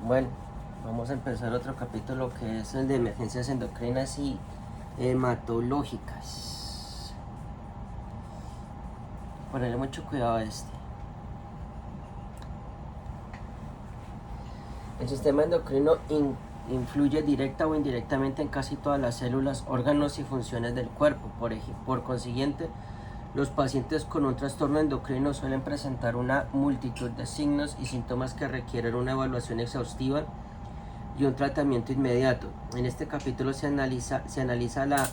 Bueno, vamos a empezar otro capítulo que es el de emergencias endocrinas y hematológicas. Ponerle mucho cuidado a este. El sistema endocrino influye directa o indirectamente en casi todas las células, órganos y funciones del cuerpo. Por consiguiente, los pacientes con un trastorno endocrino suelen presentar una multitud de signos y síntomas que requieren una evaluación exhaustiva y un tratamiento inmediato. En este capítulo se analiza la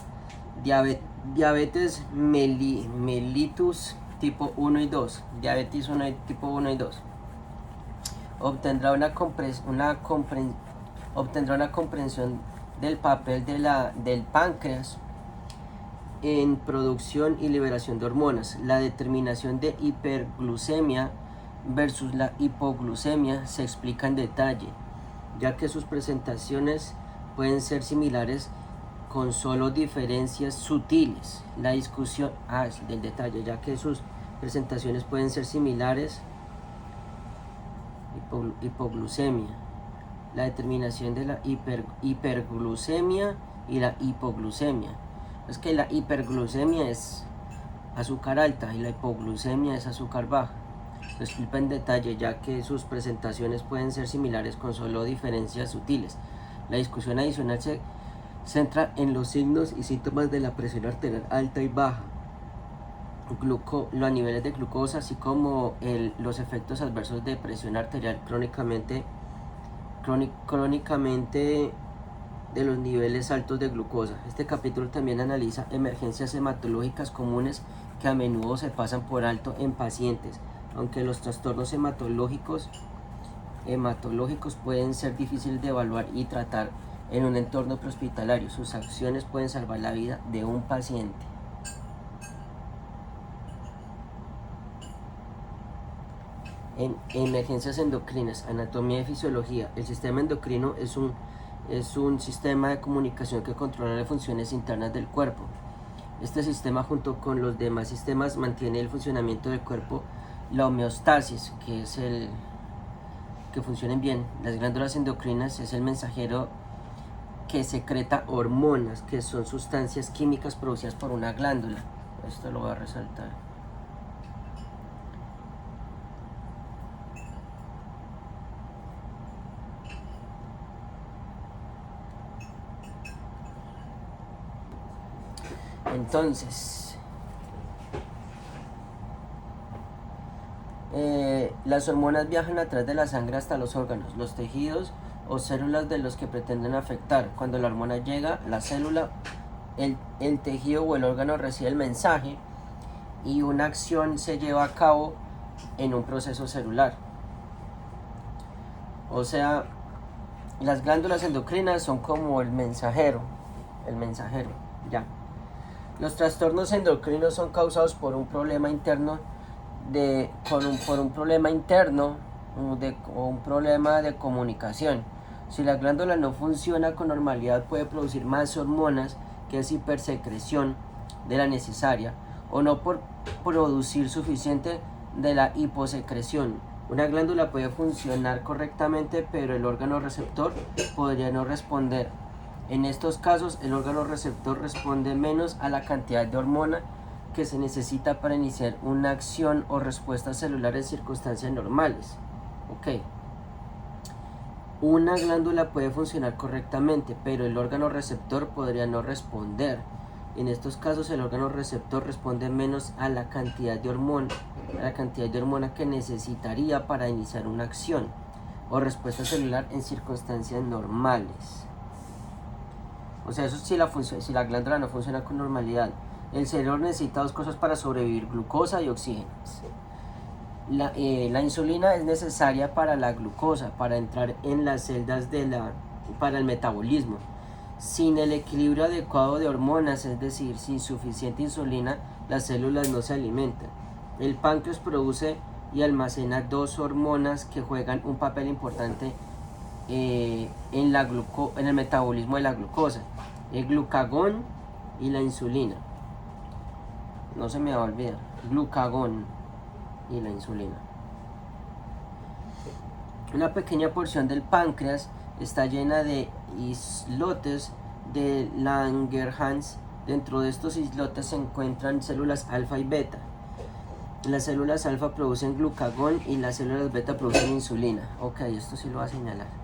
diabetes mellitus tipo 1 y 2, diabetes 1 tipo 1 y 2. Obtendrá una comprensión del papel del páncreas en producción y liberación de hormonas. La determinación de hiperglucemia versus la hipoglucemia se explica en detalle, ya que sus presentaciones pueden ser similares con solo diferencias sutiles. La discusión del detalle, ya que sus presentaciones pueden ser similares. Hipoglucemia, la determinación de la hiperglucemia y la hipoglucemia. Es que la hiperglucemia es azúcar alta y la hipoglucemia es azúcar baja. Lo explico en detalle, ya que sus presentaciones pueden ser similares con solo diferencias sutiles. La discusión adicional se centra en los signos y síntomas de la presión arterial alta y baja, los niveles de glucosa, así como los efectos adversos de presión arterial crónicamente de los niveles altos de glucosa. Este capítulo también analiza emergencias hematológicas comunes que a menudo se pasan por alto en pacientes, aunque los trastornos hematológicos pueden ser difíciles de evaluar y tratar en un entorno prehospitalario. Sus acciones pueden salvar la vida de un paciente. En emergencias endocrinas, anatomía y fisiología. El sistema endocrino es un sistema de comunicación que controla las funciones internas del cuerpo. Este sistema, junto con los demás sistemas, mantiene el funcionamiento del cuerpo, la homeostasis, que es que funcionen bien. Las glándulas endocrinas es el mensajero que secreta hormonas, que son sustancias químicas producidas por una glándula. Esto lo voy a resaltar. Entonces, las hormonas viajan a través de la sangre hasta los órganos, los tejidos o células de los que pretenden afectar. Cuando la hormona llega, la célula, el tejido o el órgano recibe el mensaje y una acción se lleva a cabo en un proceso celular. O sea, las glándulas endocrinas son como el mensajero, ya. Los trastornos endocrinos son causados por un problema interno o un problema de comunicación. Si la glándula no funciona con normalidad, puede producir más hormonas, que es hipersecreción de la necesaria, o no por producir suficiente de la hiposecreción. Una glándula puede funcionar correctamente, pero el órgano receptor podría no responder. En estos casos, el órgano receptor responde menos a la cantidad de hormona que se necesita para iniciar una acción o respuesta celular en circunstancias normales. Una glándula puede funcionar correctamente, pero el órgano receptor podría no responder. En estos casos, el órgano receptor responde menos a la cantidad de hormona que necesitaría para iniciar una acción o respuesta celular en circunstancias normales. O sea, eso si la glándula no funciona con normalidad. El cerebro necesita dos cosas para sobrevivir: glucosa y oxígeno. La insulina es necesaria para la glucosa, para entrar en las celdas para el metabolismo. Sin el equilibrio adecuado de hormonas, es decir, sin suficiente insulina, las células no se alimentan. El páncreas produce y almacena dos hormonas que juegan un papel importante en el metabolismo de la glucosa: el glucagón y la insulina. No se me va a olvidar, glucagón y la insulina. Una pequeña porción del páncreas está llena de islotes de Langerhans. Dentro de estos islotes se encuentran células alfa y beta. Las células alfa producen glucagón y las células beta producen insulina. Ok, esto sí lo va a señalar.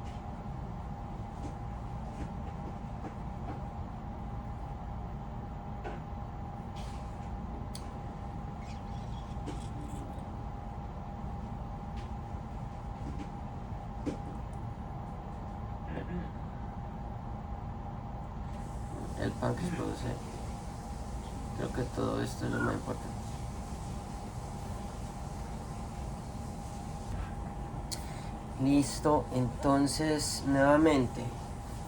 El páncreas produce. Creo que todo esto es lo más importante. Listo, entonces nuevamente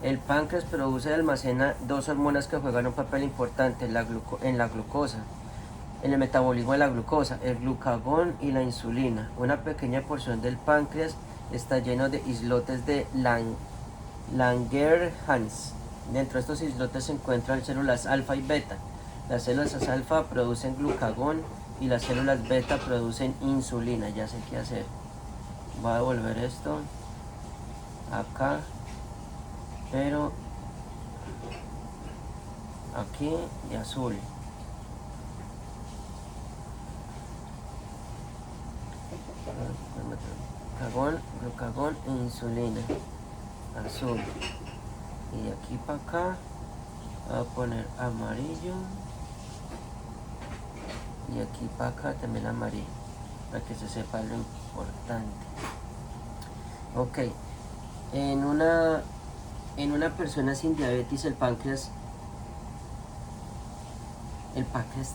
el páncreas produce y almacena dos hormonas que juegan un papel importante en la glucosa, en el metabolismo de la glucosa, el glucagón y la insulina. Una pequeña porción del páncreas está lleno de islotes de Langerhans. Dentro de estos islotes se encuentran células alfa y beta. Las células alfa producen glucagón y las células beta producen insulina. Ya sé qué hacer. Voy a devolver esto acá, pero aquí de azul. Glucagón e insulina, azul. Y de aquí para acá voy a poner amarillo. Y aquí para acá también amarillo, para que se sepa lo importante. Ok, en una persona sin diabetes el páncreas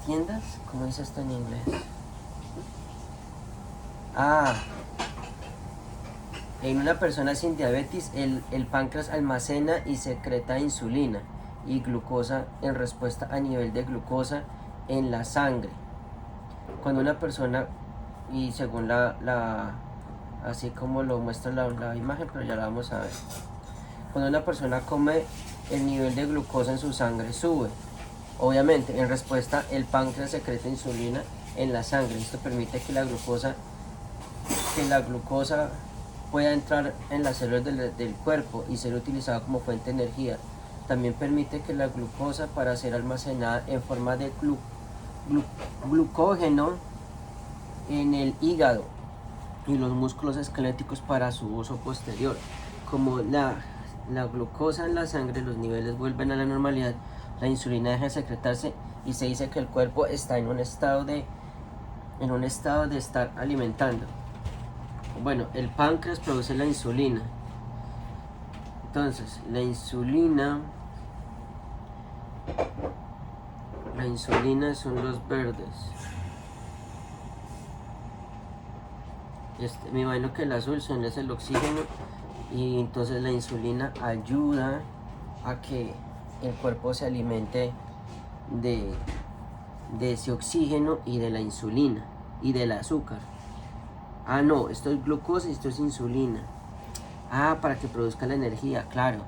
tiendas, ¿cómo dice esto en inglés? En una persona sin diabetes el páncreas almacena y secreta insulina y glucosa en respuesta a nivel de glucosa en la sangre. Cuando una persona, y según así como lo muestra la imagen, pero ya la vamos a ver. Cuando una persona come, el nivel de glucosa en su sangre sube. Obviamente, en respuesta, el páncreas secreta insulina en la sangre. Esto permite que la glucosa pueda entrar en las células del cuerpo y ser utilizada como fuente de energía. También permite que la glucosa, para ser almacenada en forma de glucógeno en el hígado y los músculos esqueléticos para su uso posterior. Como la glucosa en la sangre, los niveles vuelven a la normalidad, la insulina deja de secretarse y se dice que el cuerpo está en un estado de estar alimentando. Bueno, el páncreas produce la insulina. Entonces, la insulina son los verdes. Me imagino que el azul es el oxígeno, y entonces la insulina ayuda a que el cuerpo se alimente de ese oxígeno y de la insulina y del azúcar. No, esto es glucosa y esto es insulina. Para que produzca la energía, claro.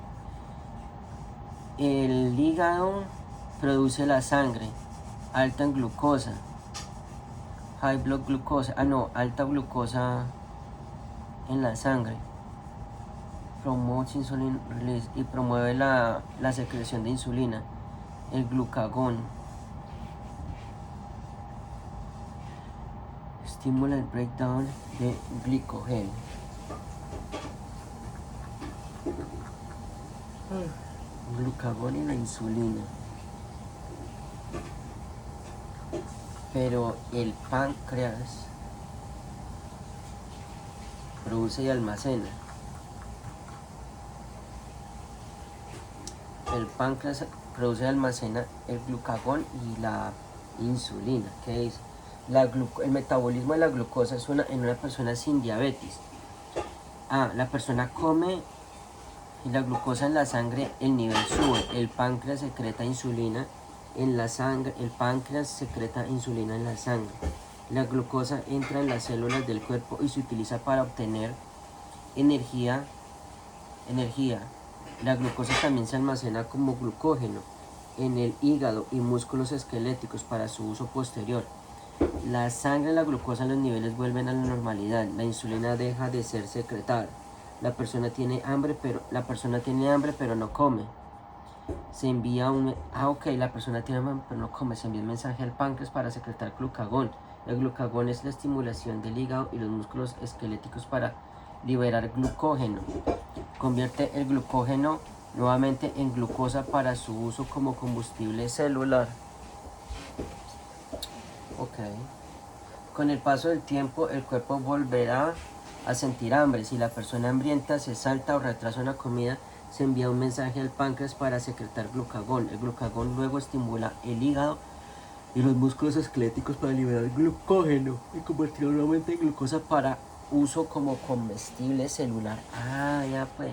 El hígado produce la sangre alta en glucosa, high blood glucose, alta glucosa en la sangre, promotes insulin release, y promueve la secreción de insulina. El glucagón estimula el breakdown de glicogeno. Glucagón y la insulina. Pero el páncreas produce y almacena. El páncreas produce y almacena el glucagón y la insulina, que es el metabolismo de la glucosa en una persona sin diabetes. La persona come y la glucosa en la sangre, el nivel sube. El páncreas secreta insulina en la sangre. El páncreas secreta insulina en la sangre. La glucosa entra en las células del cuerpo y se utiliza para obtener energía. La glucosa también se almacena como glucógeno en el hígado y músculos esqueléticos para su uso posterior. La sangre y la glucosa, los niveles vuelven a la normalidad. La insulina deja de ser secretada. La persona tiene hambre, pero no come. Se envía la persona tiene hambre, pero no come. Se envía un mensaje al páncreas para secretar glucagón. El glucagón es la estimulación del hígado y los músculos esqueléticos para liberar glucógeno. Convierte el glucógeno nuevamente en glucosa para su uso como combustible celular. Ok. Con el paso del tiempo, el cuerpo volverá a sentir hambre. Si la persona hambrienta se salta o retrasa una comida, se envía un mensaje al páncreas para secretar glucagón. El glucagón luego estimula el hígado y los músculos esqueléticos para liberar glucógeno y convertirlo nuevamente en glucosa para uso como comestible celular. Ah, ya pues.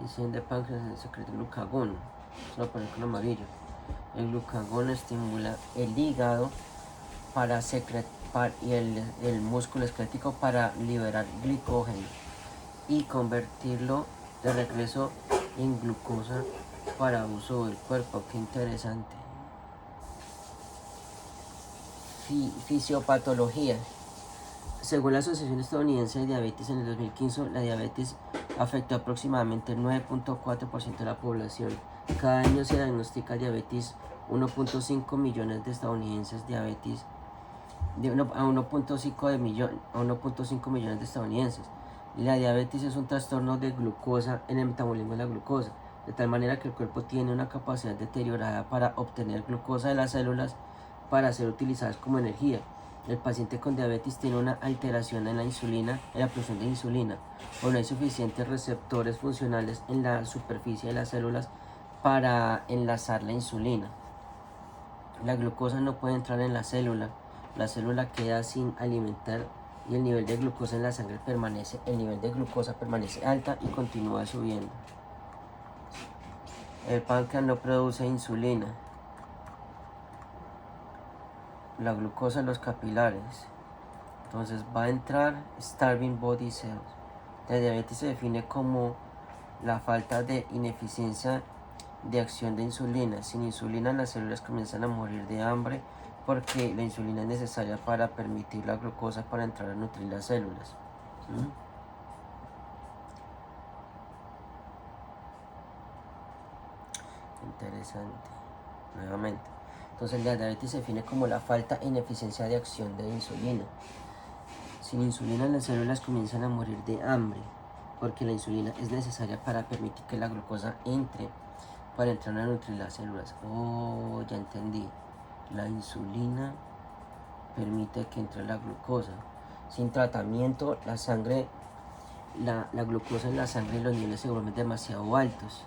Dice de páncreas secreta glucagón. Se lo poner con amarillo. El glucagón estimula el hígado para secretar y el músculo esquelético para liberar glucógeno y convertirlo de regreso en glucosa para uso del cuerpo. Qué interesante. Fisiopatología. Según la Asociación Estadounidense de Diabetes, en el 2015 la diabetes afectó aproximadamente el 9.4% de la población. Cada año se diagnostica diabetes 1.5 millones de estadounidenses diabetes a 1.5 millones de estadounidenses. La diabetes es un trastorno de glucosa en el metabolismo de la glucosa, de tal manera que el cuerpo tiene una capacidad deteriorada para obtener glucosa de las células para ser utilizadas como energía. El paciente con diabetes tiene una alteración en la producción de insulina, o no hay suficientes receptores funcionales en la superficie de las células para enlazar la insulina. La glucosa no puede entrar en la célula queda sin alimentar y el nivel de glucosa en la sangre permanece alta y continúa subiendo. El páncreas no produce insulina. La glucosa en los capilares. Entonces va a entrar starving body cells. La diabetes se define como la falta de ineficiencia de acción de insulina. Sin insulina las células comienzan a morir de hambre porque la insulina es necesaria para permitir la glucosa para entrar a nutrir las células. Interesante. Nuevamente. Entonces la diabetes se define como la falta e ineficiencia de acción de insulina. Sin insulina las células comienzan a morir de hambre porque la insulina es necesaria para permitir que la glucosa entre para entrar a nutrir las células. Oh, ya entendí. La insulina permite que entre la glucosa. Sin tratamiento, la glucosa en la sangre y los niveles se vuelven demasiado altos,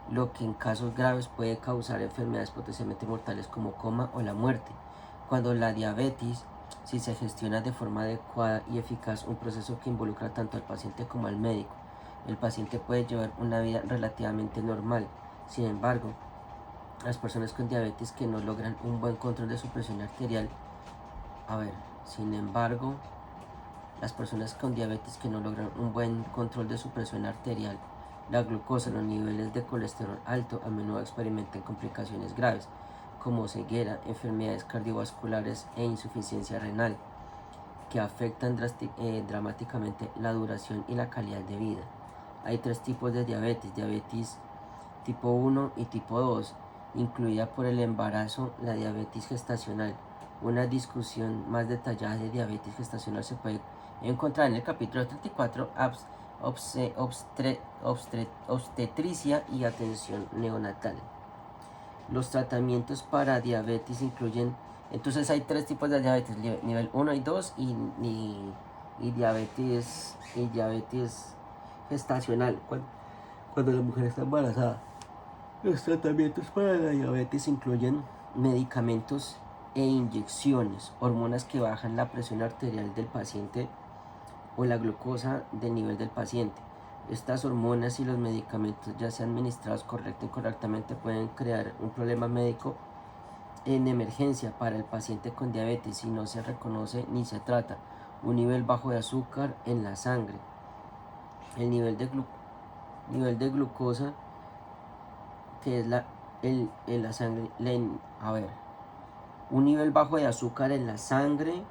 lo que en casos graves puede causar enfermedades potencialmente mortales como coma o la muerte. Cuando la diabetes, si se gestiona de forma adecuada y eficaz, un proceso que involucra tanto al paciente como al médico, el paciente puede llevar una vida relativamente normal. Sin embargo, las personas con diabetes que no logran un buen control de su presión arterial, las personas con diabetes que no logran un buen control de su presión arterial, la glucosa, los niveles de colesterol alto, a menudo experimentan complicaciones graves, como ceguera, enfermedades cardiovasculares e insuficiencia renal, que afectan dramáticamente la duración y la calidad de vida. Hay 3 tipos de diabetes: diabetes tipo 1 y tipo 2, incluida por el embarazo, la diabetes gestacional. Una discusión más detallada de diabetes gestacional se puede encontrar en el capítulo 34, obstetricia y atención neonatal. Los tratamientos para diabetes incluyen, entonces hay 3 tipos de diabetes: nivel 1 y 2 y diabetes gestacional, cuando la mujer está embarazada. Los tratamientos para la diabetes incluyen medicamentos e inyecciones, hormonas que bajan la presión arterial del paciente o la glucosa del nivel del paciente. Estas hormonas y los medicamentos, ya sean administrados correcta o incorrectamente, pueden crear un problema médico en emergencia para el paciente con diabetes si no se reconoce ni se trata. Un nivel bajo de azúcar en la sangre. El nivel de glucosa, que es la sangre, un nivel bajo de azúcar en la sangre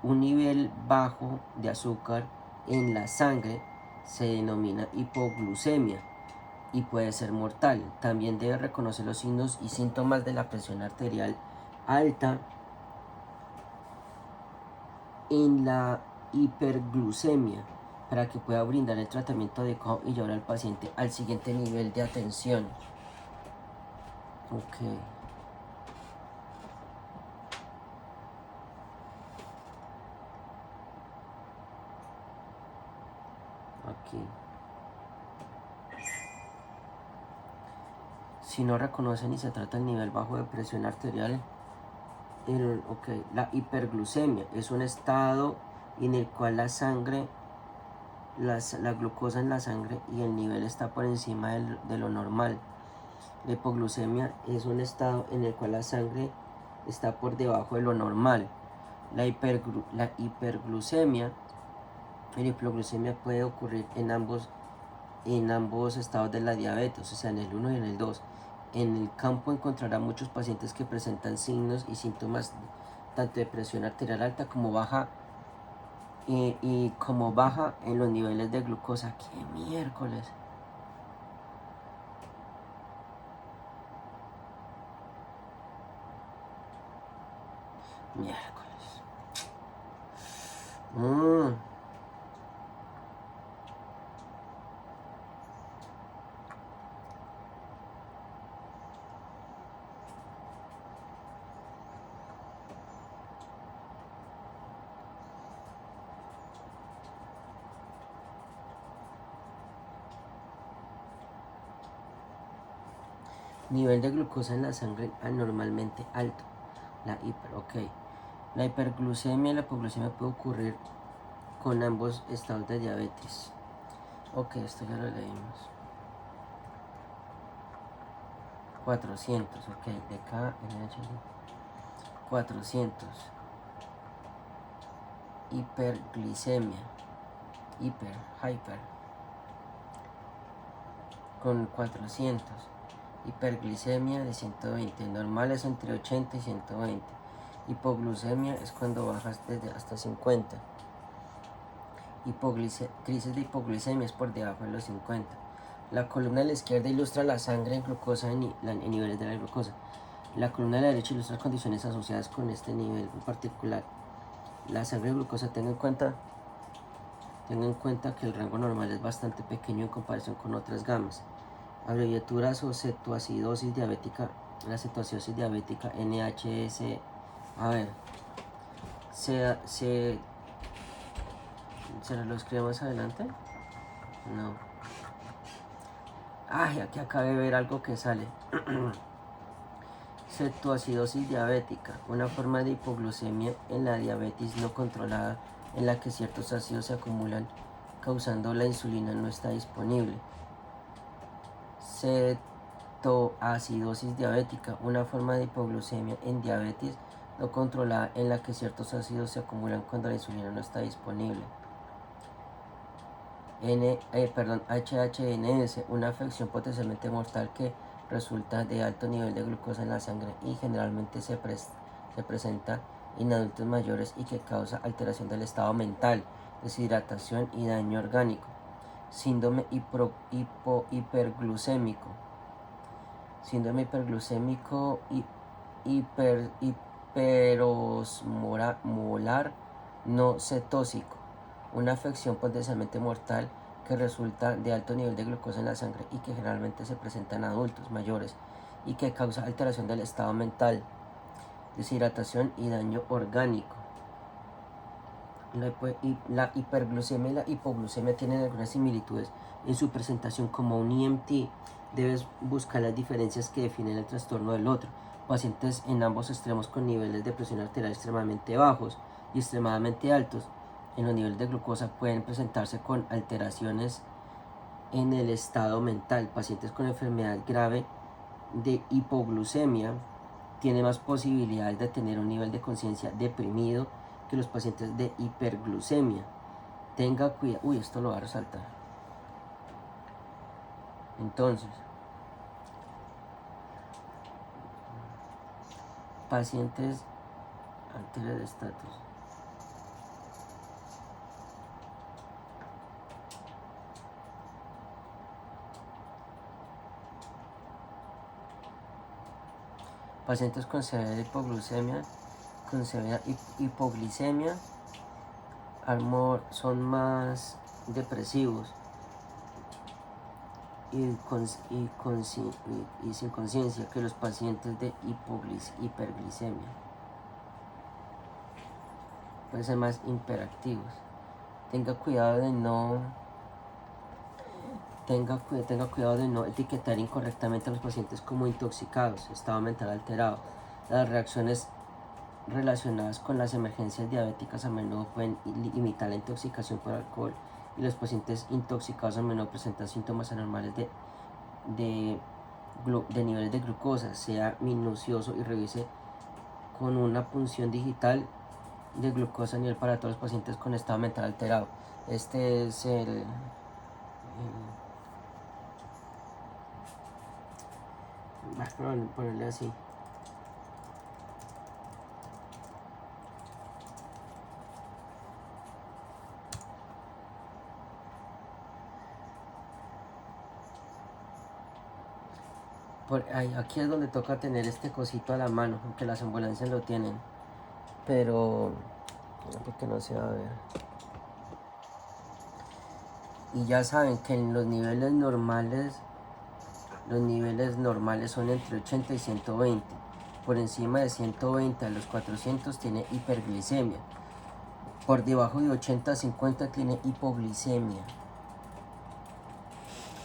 Un nivel bajo de azúcar en la sangre se denomina hipoglucemia y puede ser mortal. También debe reconocer los signos y síntomas de la presión arterial alta en la hiperglucemia para que pueda brindar el tratamiento adecuado y llevar al paciente al siguiente nivel de atención. Ok. Aquí. Si no reconocen y se trata el nivel bajo de presión arterial, la hiperglucemia es un estado en el cual la sangre, la glucosa en la sangre y el nivel está por encima de lo normal. La hipoglucemia es un estado en el cual la sangre está por debajo de lo normal. La hiperglucemia puede ocurrir en ambos estados de la diabetes, o sea, en el 1 y en el 2. En el campo encontrará muchos pacientes que presentan signos y síntomas tanto de presión arterial alta como baja y como baja en los niveles de glucosa. ¡Qué miércoles! Miércoles. Nivel de glucosa en la sangre anormalmente alto. La hiperglucemia y la hipoglucemia puede ocurrir con ambos estados de diabetes. Ok, esto ya lo leímos. 400, ok, de K, NH, 400. Hiperglicemia, hyper, con 400. Hiperglicemia de 120, normal es entre 80 y 120. Hipoglucemia es cuando bajas desde hasta 50. Crisis de hipoglucemia es por debajo de los 50. La columna de la izquierda ilustra la sangre en glucosa en niveles de la glucosa. La columna de la derecha ilustra condiciones asociadas con este nivel en particular. La sangre de glucosa, tenga en cuenta que el rango normal es bastante pequeño en comparación con otras gamas. Abreviaturas o cetoacidosis diabética. La cetoacidosis diabética, NHS. A ver, ¿se lo escribo más adelante? No. Ay, aquí acabé de ver algo que sale. Cetoacidosis diabética, una forma de hipoglucemia en la diabetes no controlada en la que ciertos ácidos se acumulan causando la insulina no está disponible. Cetoacidosis diabética, una forma de hipoglucemia en diabetes no controlada en la que ciertos ácidos se acumulan cuando la insulina no está disponible. HHNS, una afección potencialmente mortal que resulta de alto nivel de glucosa en la sangre y generalmente se presenta en adultos mayores y que causa alteración del estado mental, deshidratación y daño orgánico. Síndrome hiperglucémico. Síndrome hiperglucémico hiperosmolar no cetósico, una afección potencialmente mortal que resulta de alto nivel de glucosa en la sangre y que generalmente se presenta en adultos mayores y que causa alteración del estado mental, deshidratación y daño orgánico. La hiperglucemia y la hipoglucemia tienen algunas similitudes en su presentación. Como un EMT, debes buscar las diferencias que definen el trastorno del otro. Pacientes en ambos extremos con niveles de presión arterial extremadamente bajos y extremadamente altos en los niveles de glucosa pueden presentarse con alteraciones en el estado mental. Pacientes con enfermedad grave de hipoglucemia tienen más posibilidades de tener un nivel de conciencia deprimido que los pacientes de hiperglucemia. Tenga cuidado. Uy, esto lo va a resaltar. Entonces, pacientes, altere de estatus. Pacientes con severa hipoglucemia, con severa hipoglicemia, son más depresivos y sin conciencia que los pacientes de hiperglicemia. Pueden ser más hiperactivos. Tenga cuidado de no etiquetar incorrectamente a los pacientes como intoxicados, estado mental alterado. Las reacciones relacionadas con las emergencias diabéticas a menudo pueden imitar la intoxicación por alcohol, y los pacientes intoxicados a menudo presentan síntomas anormales de niveles de glucosa. Sea minucioso y revise con una punción digital de glucosa a nivel para todos los pacientes con estado mental alterado. Este es vamos a ponerle así. Aquí es donde toca tener este cosito a la mano, aunque las ambulancias lo tienen, pero porque no se va a ver. Y ya saben que en los niveles normales son entre 80 y 120. Por encima de 120 a los 400 tiene hiperglicemia. Por debajo de 80 a 50 tiene hipoglicemia.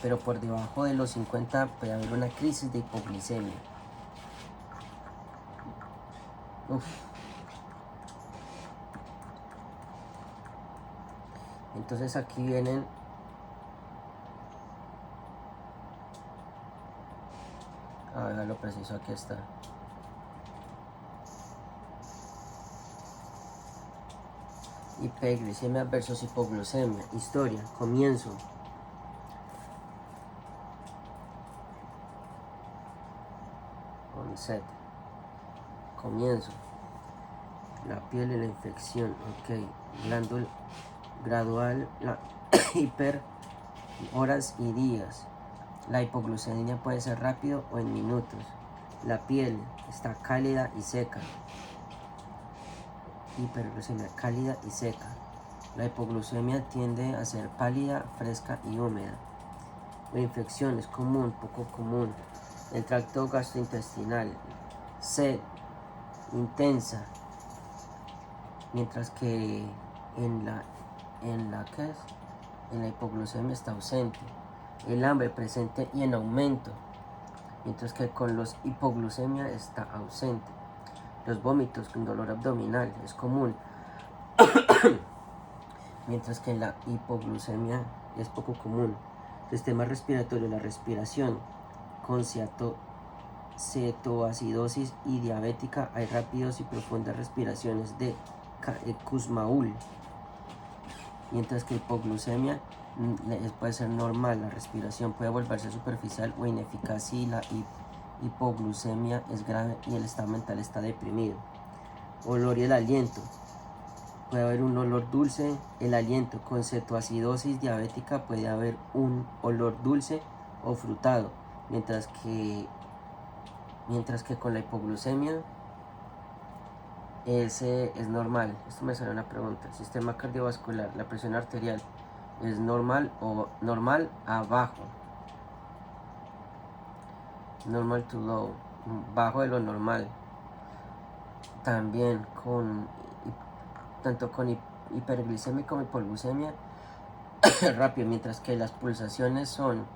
Pero por debajo de los 50 puede haber una crisis de hipoglicemia. Entonces aquí vienen a ver lo preciso, aquí está. Hiperglicemia versus hipoglucemia. Historia, comienzo. Onset. Comienzo. La piel y la infección. Ok. Glándula gradual. La horas y días. La hipoglucemia puede ser rápido o en minutos. La piel está cálida y seca. Hiperglucemia cálida y seca. La hipoglucemia tiende a ser pálida, fresca y húmeda. La infección es común, poco común. El tracto gastrointestinal. Sed intensa. Mientras que en la hipoglucemia está ausente. El hambre presente y en aumento, mientras que con los hipoglucemia está ausente. Los vómitos con dolor abdominal es común, mientras que en la hipoglucemia es poco común. Sistema respiratorio, la respiración con cetoacidosis y diabética hay rápidos y profundas respiraciones de Kussmaul, mientras que hipoglucemia puede ser normal. La respiración puede volverse superficial o ineficaz si la hipoglucemia es grave y el estado mental está deprimido. Olor y el aliento. Puede haber un olor dulce. El aliento con cetoacidosis diabética puede haber un olor dulce o frutado, mientras que con la hipoglucemia ese es normal. Esto me sale una pregunta. El sistema cardiovascular, la presión arterial es normal o normal a bajo. Normal to low, bajo de lo normal. También tanto con hiperglicemia como hipoglucemia rápido, mientras que las pulsaciones son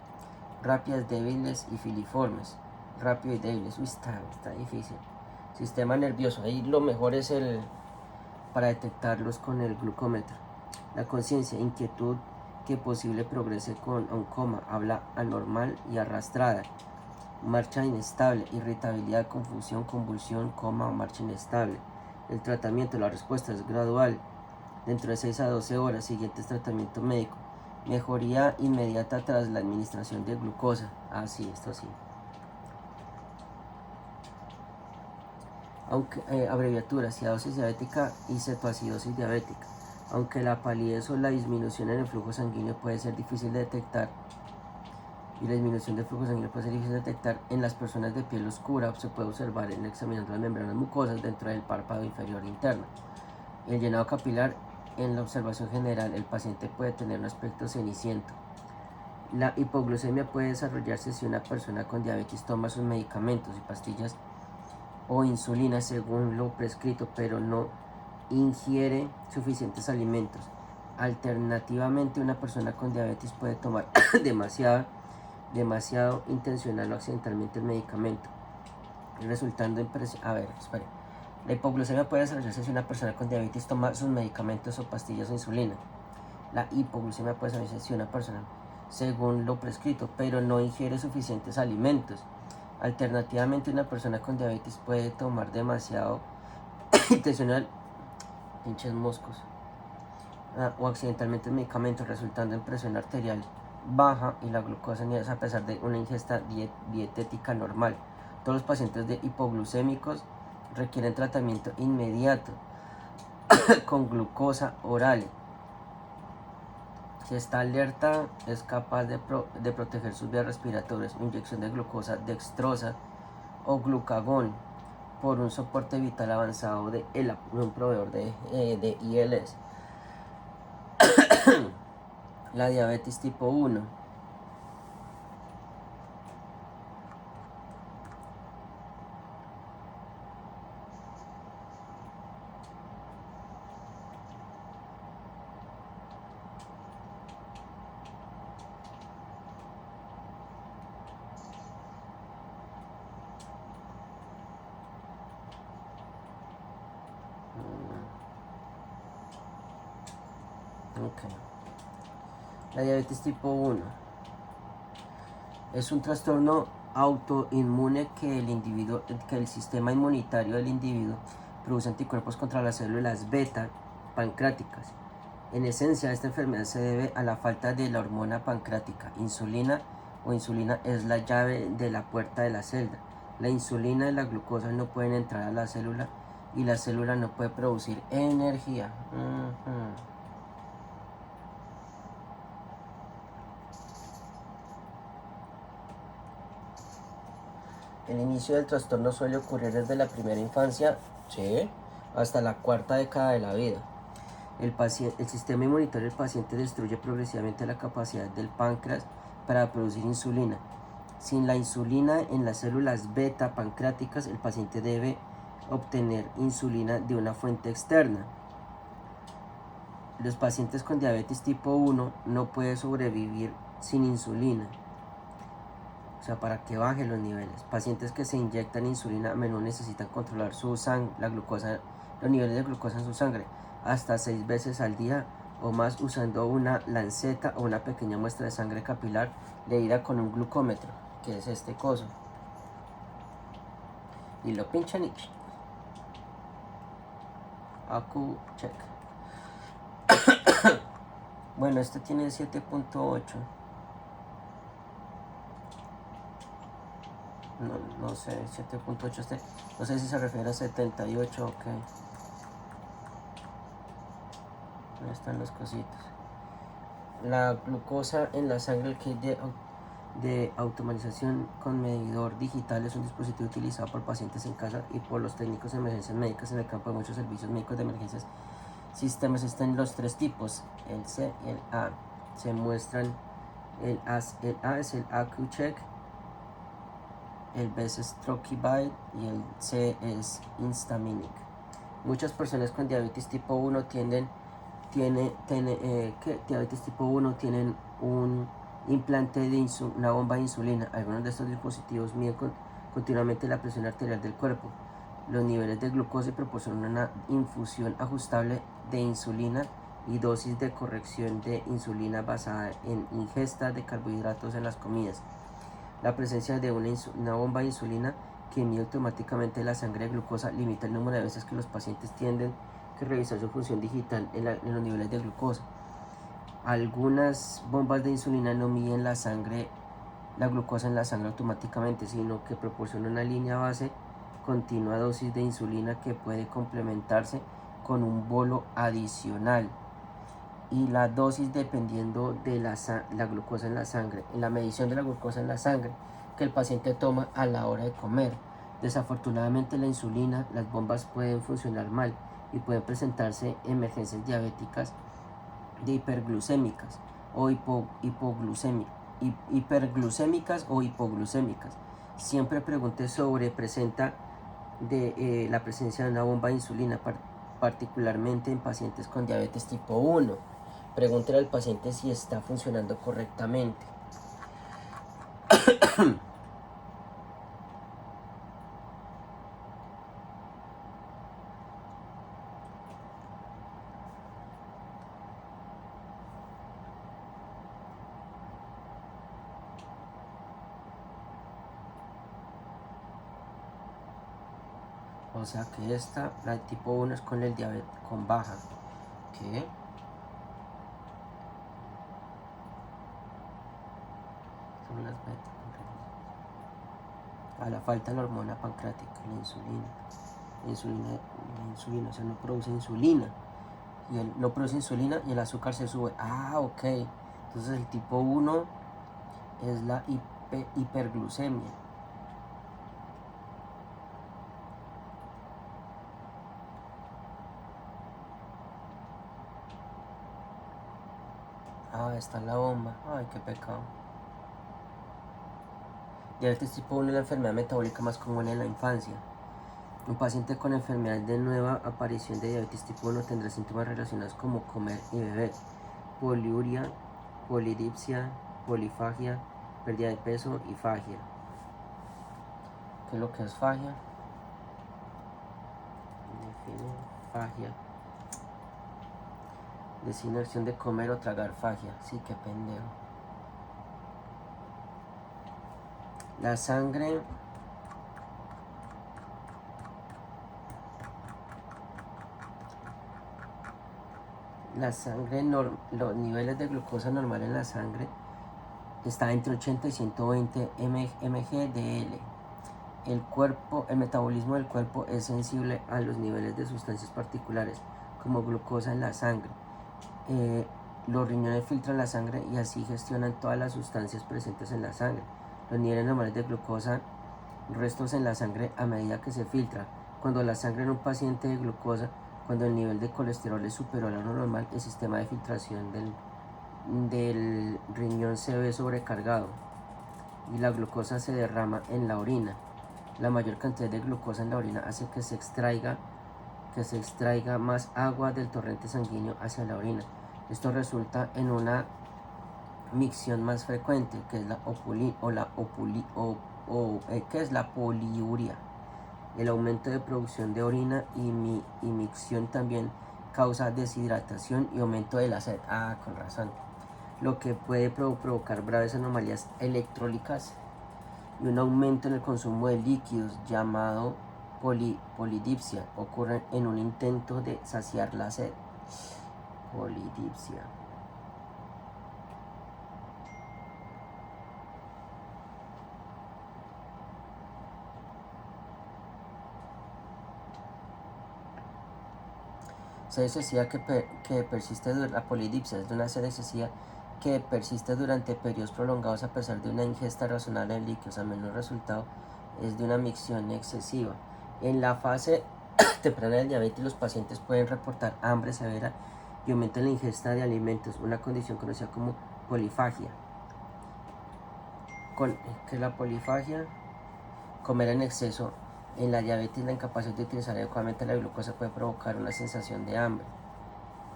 rápidas, débiles y filiformes. Rápido y débiles. Uy, está difícil. Sistema nervioso, ahí lo mejor es para detectarlos con el glucómetro. La conciencia, inquietud que posible progrese con un coma, habla anormal y arrastrada, marcha inestable, irritabilidad, confusión, convulsión, coma o marcha inestable. El tratamiento, la respuesta es gradual, dentro de 6 a 12 horas siguientes tratamiento médico, mejoría inmediata tras la administración de glucosa. Sí, esto sí. Aunque abreviaturas, acidosis diabética y cetoacidosis diabética. Aunque la palidez o la disminución en el flujo sanguíneo puede ser difícil de detectar, y la disminución del flujo sanguíneo puede ser difícil de detectar en las personas de piel oscura. Se puede observar en examinando las membranas mucosas dentro del párpado inferior interno. El llenado capilar. En la observación general, el paciente puede tener un aspecto ceniciento. La hipoglucemia puede desarrollarse si una persona con diabetes toma sus medicamentos y pastillas o insulina según lo prescrito, pero no ingiere suficientes alimentos. Alternativamente, una persona con diabetes puede tomar demasiado intencional o accidentalmente el medicamento, resultando en La hipoglucemia puede desarrollarse si una persona con diabetes toma sus medicamentos o pastillas o insulina. La hipoglucemia puede desarrollarse si una persona, según lo prescrito, pero no ingiere suficientes alimentos. Alternativamente, una persona con diabetes puede tomar demasiado intencional pinches moscos o accidentalmente medicamentos, resultando en presión arterial baja y la glucosa a pesar de una ingesta dietética normal. Todos los pacientes de hipoglucémicos requieren tratamiento inmediato con glucosa oral. Si está alerta, es capaz de proteger sus vías respiratorias. Inyección de glucosa dextrosa o glucagón por un soporte vital avanzado de ELA, un proveedor de ILS. La diabetes tipo 1. Okay. La diabetes tipo 1 es un trastorno autoinmune que el sistema inmunitario del individuo produce anticuerpos contra las células beta pancreáticas. En esencia, esta enfermedad se debe a la falta de la hormona pancreática. Insulina es la llave de la puerta de la celda. La insulina y la glucosa no pueden entrar a la célula y la célula no puede producir energía. El inicio del trastorno suele ocurrir desde la primera infancia, sí, hasta la cuarta década de la vida. El sistema inmunitario del paciente destruye progresivamente la capacidad del páncreas para producir insulina. Sin la insulina en las células beta pancreáticas, el paciente debe obtener insulina de una fuente externa. Los pacientes con diabetes tipo 1 no pueden sobrevivir sin insulina. O sea, para que baje los niveles. Pacientes que se inyectan insulina a menudo necesitan controlar los niveles de glucosa en su sangre hasta 6 veces al día o más usando una lanceta o una pequeña muestra de sangre capilar leída con un glucómetro, que es este coso. Y lo pinchan y Acu check. Bueno, este tiene 7.8. No sé, 7.8 no sé si se refiere a 78 o qué. Ahí están los cositos. La glucosa en la sangre, el kit de automatización con medidor digital, es un dispositivo utilizado por pacientes en casa y por los técnicos de emergencias médicas en el campo de muchos servicios médicos de emergencias. Sistemas están los tres tipos, el C y el A. Se muestran el A es el AcuCheck, el B es Stroke-Bite y el C es Instaminic. Muchas personas con diabetes tipo 1 tienen un implante de una bomba de insulina. Algunos de estos dispositivos miden continuamente la presión arterial del cuerpo, los niveles de glucosa y proporcionan una infusión ajustable de insulina y dosis de corrección de insulina basada en ingesta de carbohidratos en las comidas. La presencia de una bomba de insulina que mide automáticamente la sangre de glucosa limita el número de veces que los pacientes tienen que revisar su función digital en los niveles de glucosa. Algunas bombas de insulina no miden la glucosa en la sangre automáticamente, sino que proporcionan una línea base continua dosis de insulina que puede complementarse con un bolo adicional. y la dosis dependiendo de la glucosa en la sangre, en la medición de la glucosa en la sangre que el paciente toma a la hora de comer. Desafortunadamente la insulina, las bombas pueden funcionar mal y pueden presentarse emergencias diabéticas de hiperglucémicas o hiperglucémicas o hipoglucémicas. Siempre pregunte sobre la presencia de una bomba de insulina, particularmente en pacientes con diabetes tipo 1. Pregúntele al paciente si está funcionando correctamente. O sea que esta, la tipo 1, es con el diabetes con baja. ¿Qué? Son las beta. A la falta de la hormona pancreática, la insulina, o sea, no produce insulina. Y no produce insulina y el azúcar se sube. Ah, ok. Entonces el tipo 1 es la hiperglucemia. Ah, está en la bomba. Ay, qué pecado. Diabetes tipo 1 es la enfermedad metabólica más común en la infancia. Un paciente con enfermedad de nueva aparición de diabetes tipo 1 tendrá síntomas relacionados como comer y beber, poliuria, polidipsia, polifagia, pérdida de peso y fagia. ¿Qué es lo que es fagia? Define fagia. Designación de comer o tragar, fagia. Sí, qué pendejo. La sangre los niveles de glucosa normal en la sangre está entre 80 y 120 mg/dl. El metabolismo del cuerpo es sensible a los niveles de sustancias particulares, como glucosa en la sangre. Los riñones filtran la sangre y así gestionan todas las sustancias presentes en la sangre. Los niveles normales de glucosa restos en la sangre a medida que se filtra. Cuando la sangre en un paciente de glucosa, cuando el nivel de colesterol es superior a lo normal, el sistema de filtración del riñón se ve sobrecargado y la glucosa se derrama en la orina. La mayor cantidad de glucosa en la orina hace que se extraiga más agua del torrente sanguíneo hacia la orina. Esto resulta en una micción más frecuente, que es la poliuria. El aumento de producción de orina y micción también causa deshidratación y aumento de la sed. Ah, con razón. Lo que puede provocar graves anomalías electrolíticas y un aumento en el consumo de líquidos llamado polidipsia. Ocurre en un intento de saciar la sed. Polidipsia. Sed excesiva que persiste durante la polidipsia es de una sed excesiva que persiste durante periodos prolongados a pesar de una ingesta razonable de líquidos. El menor resultado es de una micción excesiva. En la fase temprana del diabetes, los pacientes pueden reportar hambre severa y aumento en la ingesta de alimentos, una condición conocida como polifagia. ¿Qué es la polifagia? Comer en exceso. En la diabetes, la incapacidad de utilizar adecuadamente la glucosa puede provocar una sensación de hambre.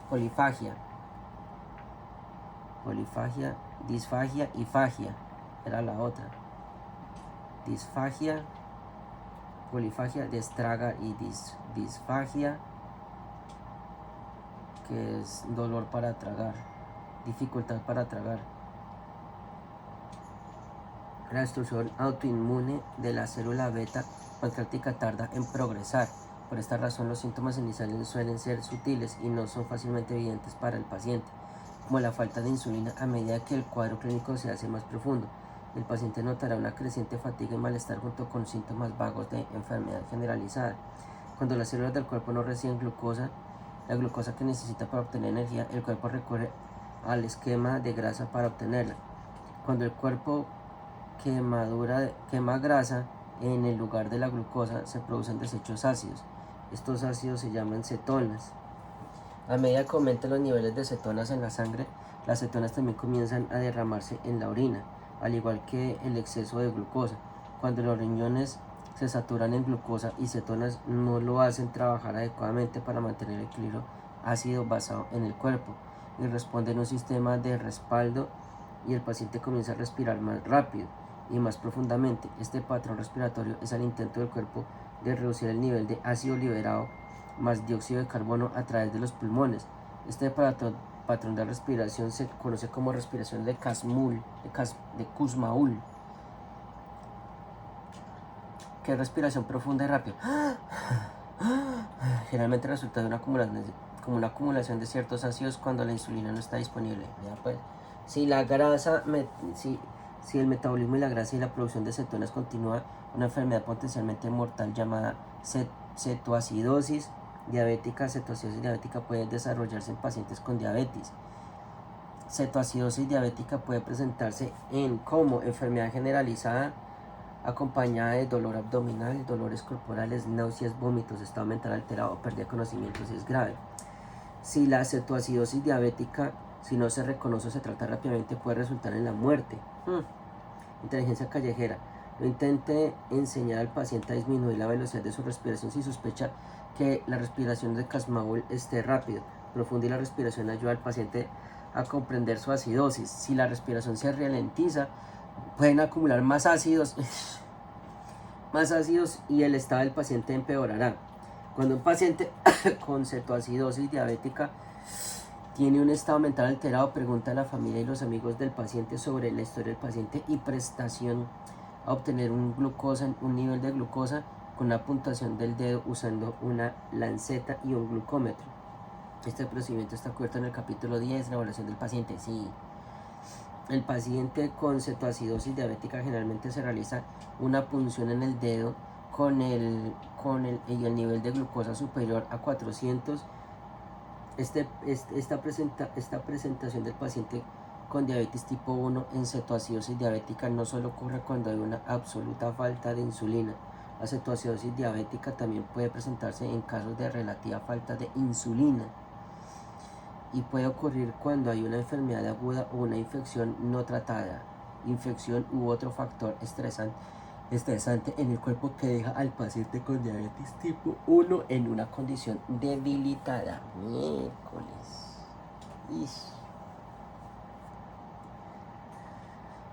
Polifagia, disfagia y fagia. Era la otra. Disfagia, polifagia, destraga, y disfagia, que es dolor para tragar, dificultad para tragar. La destrucción autoinmune de la célula beta pancreática tarda en progresar. Por esta razón, los síntomas iniciales suelen ser sutiles y no son fácilmente evidentes para el paciente, como la falta de insulina. A medida que el cuadro clínico se hace más profundo, el paciente notará una creciente fatiga y malestar junto con síntomas vagos de enfermedad generalizada. Cuando las células del cuerpo no reciben glucosa, la glucosa que necesita para obtener energía, el cuerpo recurre al esquema de grasa para obtenerla. Cuando el cuerpo quema grasa en el lugar de la glucosa, se producen desechos ácidos. Estos ácidos se llaman cetonas. A medida que aumentan los niveles de cetonas en la sangre, las cetonas también comienzan a derramarse en la orina, al igual que el exceso de glucosa. Cuando los riñones se saturan en glucosa y cetonas, no lo hacen trabajar adecuadamente para mantener el equilibrio ácido basado en el cuerpo, y responde en un sistema de respaldo, y el paciente comienza a respirar más rápido y más profundamente. Este patrón respiratorio es el intento del cuerpo de reducir el nivel de ácido liberado más dióxido de carbono a través de los pulmones. Este patrón de respiración se conoce como respiración de Kussmaul, que es respiración profunda y rápida. Generalmente resulta de una acumulación de ciertos ácidos cuando la insulina no está disponible. Ya pues, si la grasa, si el metabolismo y la grasa y la producción de cetonas continúa, una enfermedad potencialmente mortal llamada cetoacidosis diabética. Cetoacidosis diabética puede desarrollarse en pacientes con diabetes. Cetoacidosis diabética puede presentarse como enfermedad generalizada acompañada de dolor abdominal, dolores corporales, náuseas, vómitos, estado mental alterado, pérdida de conocimiento si es grave. Si la cetoacidosis diabética, si no se reconoce o se trata rápidamente, puede resultar en la muerte. Inteligencia callejera. No intente enseñar al paciente a disminuir la velocidad de su respiración si sospecha que la respiración de Kussmaul esté rápido. Profundir la respiración ayuda al paciente a comprender su acidosis. Si la respiración se ralentiza, pueden acumular más ácidos y el estado del paciente empeorará. Cuando un paciente con cetoacidosis diabética tiene un estado mental alterado, pregunta a la familia y los amigos del paciente sobre la historia del paciente y prestación a obtener un nivel de glucosa con una puntuación del dedo usando una lanceta y un glucómetro. Este procedimiento está cubierto en el capítulo 10, la evaluación del paciente. Sí. El paciente con cetoacidosis diabética generalmente se realiza una punción en el dedo con el nivel de glucosa superior a 400. Esta presentación del paciente con diabetes tipo 1 en cetoacidosis diabética no solo ocurre cuando hay una absoluta falta de insulina. La cetoacidosis diabética también puede presentarse en casos de relativa falta de insulina, y puede ocurrir cuando hay una enfermedad aguda o una infección no tratada, infección u otro factor estresante en el cuerpo que deja al paciente con diabetes tipo 1 en una condición debilitada. Miércoles.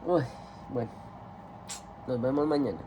Uy, bueno, nos vemos mañana.